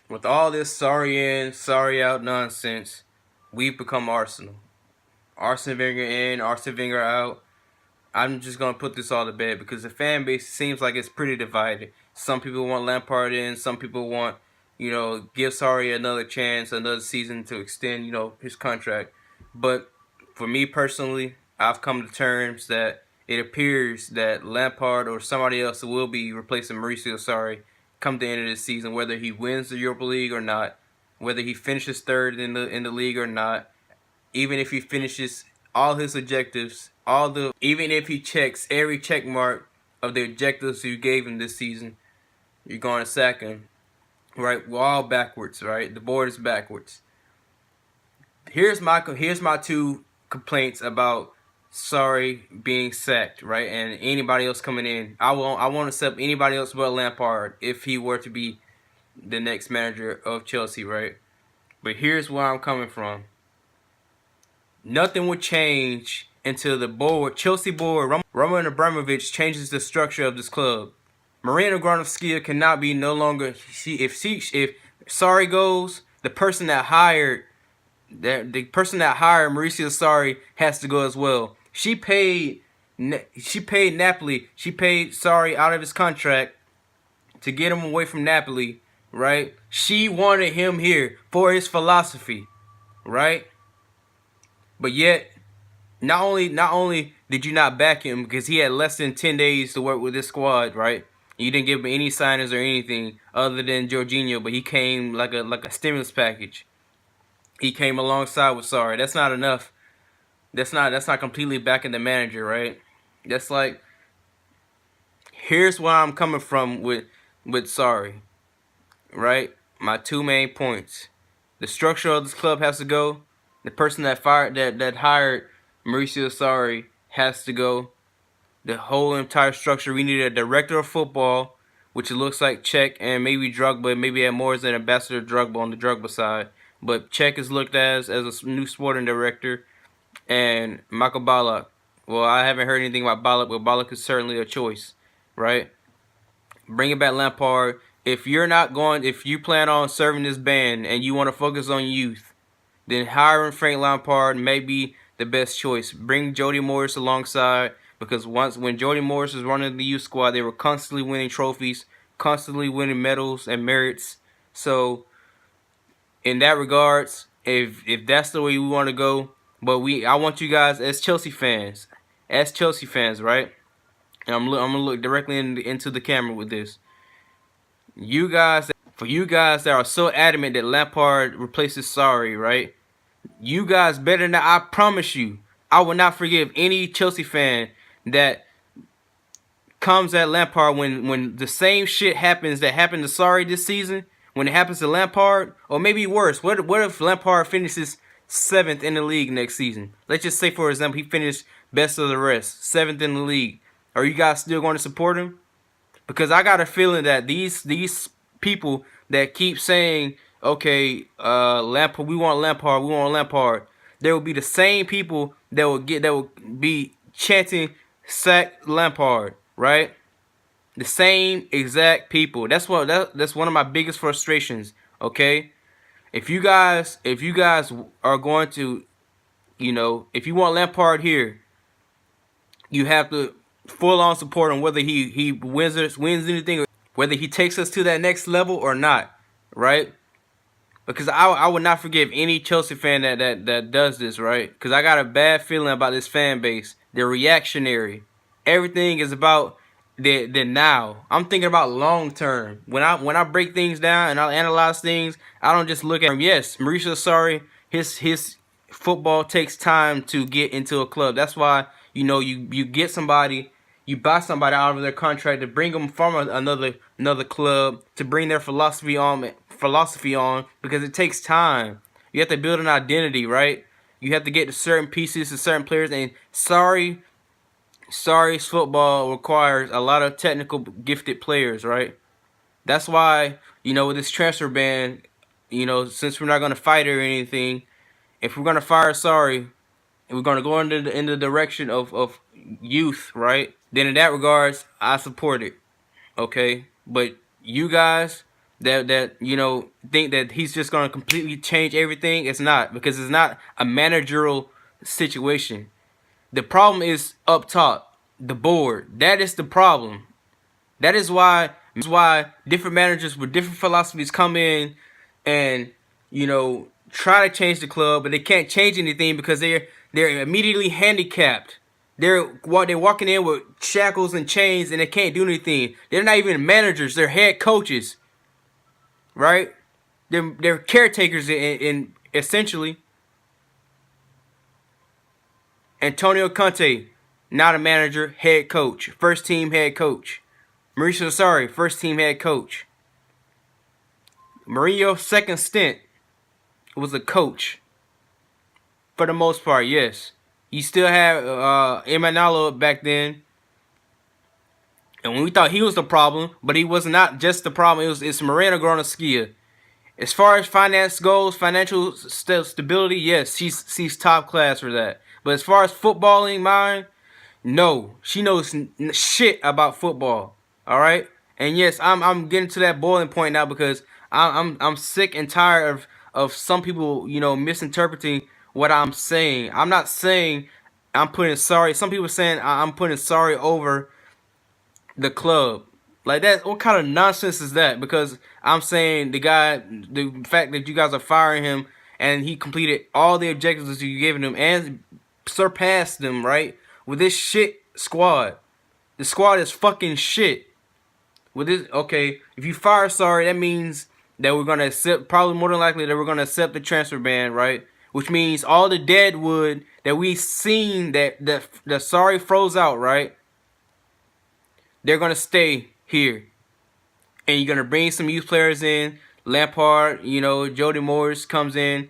With all this sorry in, sorry out nonsense, we've become Arsenal. Arsene Wenger in, Arsene Wenger out. I'm just gonna put this all to bed because the fan base seems like it's pretty divided. Some people want Lampard in, some people want, give Sarri another chance, another season to extend, his contract. But for me personally, I've come to terms that it appears that Lampard or somebody else will be replacing Mauricio Sarri come the end of this season, whether he wins the Europa League or not, whether he finishes third in the league or not, even if he finishes all his objectives, even if he checks every check mark of the objectives you gave him this season, you're going to sack him. Right? We're all backwards, right? The board is backwards. Here's my two complaints about Sarri being sacked, right? And anybody else coming in. I won't accept anybody else but Lampard if he were to be the next manager of Chelsea, right? But here's where I'm coming from. Nothing would change until the Chelsea board, Roman Abramovich, changes the structure of this club. Marina Granovskia cannot be no longer. If Sarri goes, the person that hired Mauricio Sarri has to go as well. She paid Napoli. She paid Sarri out of his contract to get him away from Napoli, right? She wanted him here for his philosophy, right? But yet, not only did you not back him because he had less than 10 days to work with this squad, right? You didn't give him any signings or anything other than Jorginho, but he came like a stimulus package. He came alongside with Sarri. That's not enough. That's not completely backing the manager, right? That's like, here's where I'm coming from with Sarri, right? My two main points. The structure of this club has to go. The person that hired Mauricio Sarri has to go. The whole entire structure. We need a director of football, which it looks like Czech and maybe Drogba. Maybe at more as an ambassador Drogba on the Drogba side. But Czech is looked at as a new sporting director. And Michael Ballack. Well, I haven't heard anything about Ballack, but Ballack is certainly a choice, right? Bring back Lampard. If you plan on serving this band and you want to focus on youth, then hiring Frank Lampard may be the best choice. Bring Jody Morris alongside, because when Jody Morris was running the youth squad, they were constantly winning trophies, constantly winning medals and merits. So, in that regards, if that's the way we want to go, but I want you guys as Chelsea fans, right? And I'm gonna look directly into the camera with this. For you guys that are so adamant that Lampard replaces Sarri, right? You guys better not. I promise you, I will not forgive any Chelsea fan that comes at Lampard when the same shit happens that happened to Sarri this season. When it happens to Lampard, or maybe worse, what if Lampard finishes 7th in the league next season? Let's just say, for example, he finished best of the rest, 7th in the league. Are you guys still going to support him? Because I got a feeling that these people that keep saying, okay, Lampard, we want Lampard, there will be the same people that will be chanting sack Lampard, right? The same exact people. That's one of my biggest frustrations. Okay, if you guys are going to, if you want Lampard here, you have to full on support him, whether he wins anything, or whether he takes us to that next level or not, right? Because I would not forgive any Chelsea fan that does this, right? Because I got a bad feeling about this fan base. They're reactionary. Everything is about the now. I'm thinking about long term. When I break things down and I analyze things, I don't just look at them. Yes, Mauricio Sarri, his football takes time to get into a club. That's why you get somebody. You buy somebody out of their contract to bring them from another club to bring their philosophy on because it takes time. You have to build an identity, right? You have to get to certain pieces to certain players, and Sarri's football requires a lot of technical gifted players, right? That's why, with this transfer ban, since we're not going to fight or anything, if we're going to fire Sarri, and we're going to go in the direction of youth, right? Then in that regards, I support it, okay? But you guys, that think that he's just gonna completely change everything. It's not, because it's not a managerial situation. The problem is up top, the board. That is the problem. That is why different managers with different philosophies come in and try to change the club, but they can't change anything because they're immediately handicapped. They're walking in with shackles and chains and they can't do anything. They're not even managers. They're head coaches, right? They're caretakers in essentially. Antonio Conte, not a manager, head coach, first team head coach. Mauricio Sarri, first team head coach. Mourinho's second stint was a coach. For the most part, yes. You still had Emanuele back then. And when we thought he was the problem, but he was not just the problem, it's Moreno Granoskia. As far as finance goes, financial stability, yes, she's top class for that. But as far as footballing mind, no, she knows shit about football. All right, and yes, I'm getting to that boiling point now because I'm sick and tired of some people misinterpreting what I'm saying. I'm not saying I'm putting Sarri. Some people saying I'm putting Sarri over the club. Like that, what kind of nonsense is that? Because I'm saying the fact that you guys are firing him and he completed all the objectives that you've given him and surpassed them, right? With this shit squad. The squad is fucking shit. With this, okay, if you fire Sarri, that means that we're gonna accept, probably more than likely that we're gonna accept the transfer ban, right? Which means all the dead wood that we seen that Sarri froze out, right? They're gonna stay here, and you're gonna bring some youth players in. Lampard, Jody Morris comes in.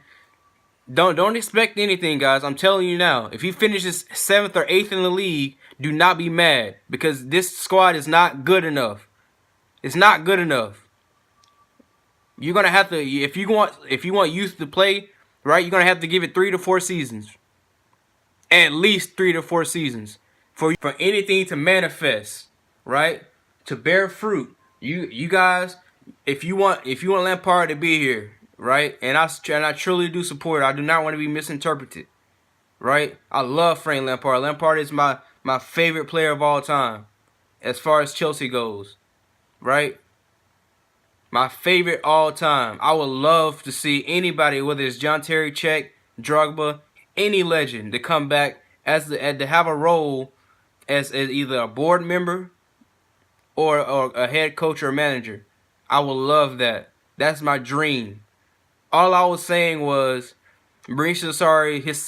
Don't expect anything, guys. I'm telling you now. If he finishes 7th or 8th in the league, do not be mad because this squad is not good enough. It's not good enough. You're gonna have to, if you want youth to play, right? You're gonna have to give it 3 to 4 seasons, at least 3 to 4 seasons for anything to manifest, right? To bear fruit. You guys, if you want Lampard to be here, right? And I truly do support it. I do not want to be misinterpreted, right? I love Frank Lampard. Lampard is my favorite player of all time, as far as Chelsea goes, right? My favorite all time. I would love to see anybody, whether it's John Terry, Czech, Drogba, any legend, to come back to have a role as either a board member or a head coach or manager. I would love that. That's my dream. All I was saying was Mauricio Sarri, his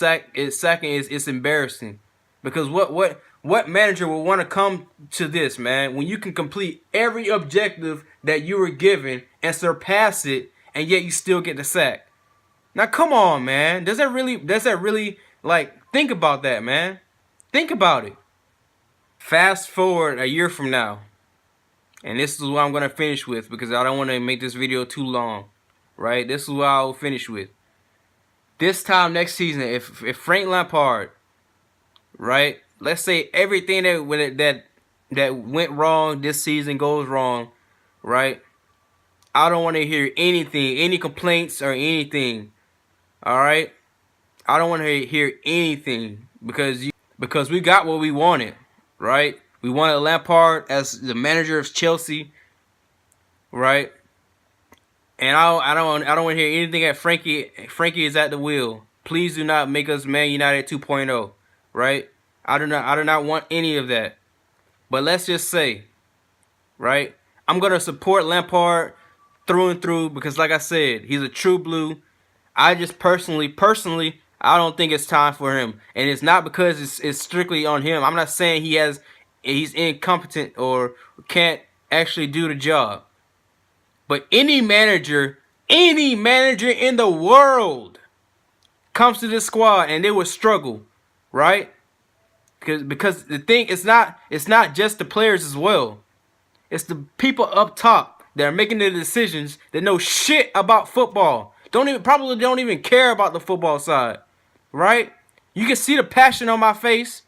second is embarrassing, because what manager would want to come to this, man, when you can complete every objective that you were given and surpass it, and yet you still get the sack? Now come on, man. Does that really like, think about that, man? Think about it. Fast forward a year from now, and this is what I'm gonna finish with because I don't want to make this video too long, right? This is what I'll finish with. This time next season, if Frank Lampard, right? Let's say everything that went wrong this season goes wrong, right? I don't want to hear anything, any complaints or anything. All right? I don't want to hear anything because we got what we wanted, right? We wanted Lampard as the manager of Chelsea, right? And I don't want to hear anything at Frankie is at the wheel. Please do not make us Man United 2.0, right? I do not want any of that. But let's just say, right? I'm gonna support Lampard through and through because, like I said, he's a true blue. I just personally, I don't think it's time for him, and it's not because it's strictly on him. I'm not saying he's incompetent or can't actually do the job. But any manager in the world comes to this squad and they will struggle, right? Because the thing, it's not just the players as well. It's the people up top that are making the decisions that know shit about football. Probably don't even care about the football side, right? You can see the passion on my face.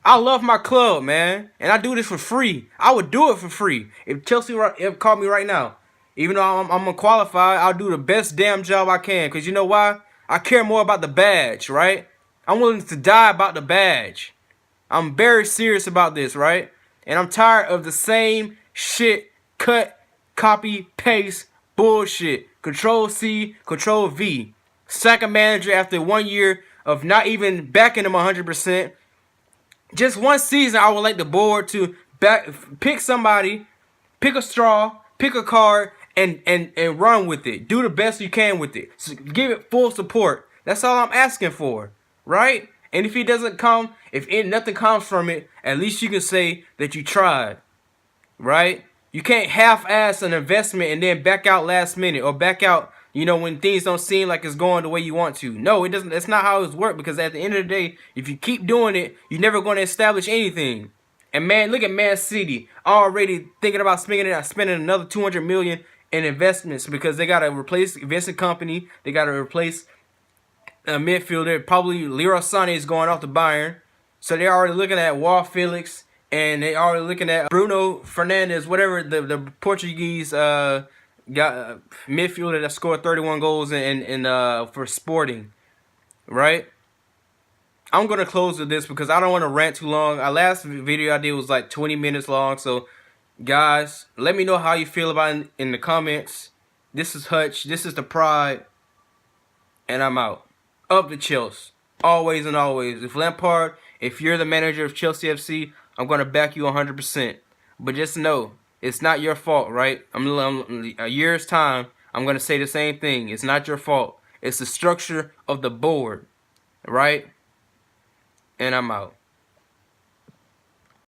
I love my club, man, and I do this for free. I would do it for free if Chelsea called me right now. Even though I'm unqualified, I'll do the best damn job I can. Because you know why? I care more about the badge, right? I'm willing to die about the badge. I'm very serious about this, right? And I'm tired of the same shit, cut, copy, paste, bullshit. Control C, Control V. Sack a manager after 1 year of not even backing him 100%. Just one season, I would like the board to pick somebody, pick a straw, pick a card, and run with it. Do the best you can with it. So give it full support. That's all I'm asking for, right? And if he doesn't come, if nothing comes from it, at least you can say that you tried, right? You can't half-ass an investment and then back out last minute or back out, when things don't seem like it's going the way you want to. No, it doesn't. That's not how it's worked, because at the end of the day, if you keep doing it, you're never going to establish anything. And man, look at Man City already thinking about spending another 200 million in investments, because they got to replace Vincent Company. They got to replace a midfielder. Probably Leroy Sané is going off to Bayern. So they're already looking at Wall Felix, and they already looking at Bruno Fernandes, whatever the Portuguese midfielder that scored 31 goals in for Sporting, right? I'm gonna close with this because I don't want to rant too long. Our last video I did was like 20 minutes long, so guys, let me know how you feel about it in the comments. This is Hutch. This is the Pride, and I'm out. Up the Chelsea, always and always. If Lampard, if you're the manager of Chelsea FC, I'm gonna back you 100%. But just know, it's not your fault, right? A year's time, I'm gonna say the same thing. It's not your fault. It's the structure of the board, right? And I'm out.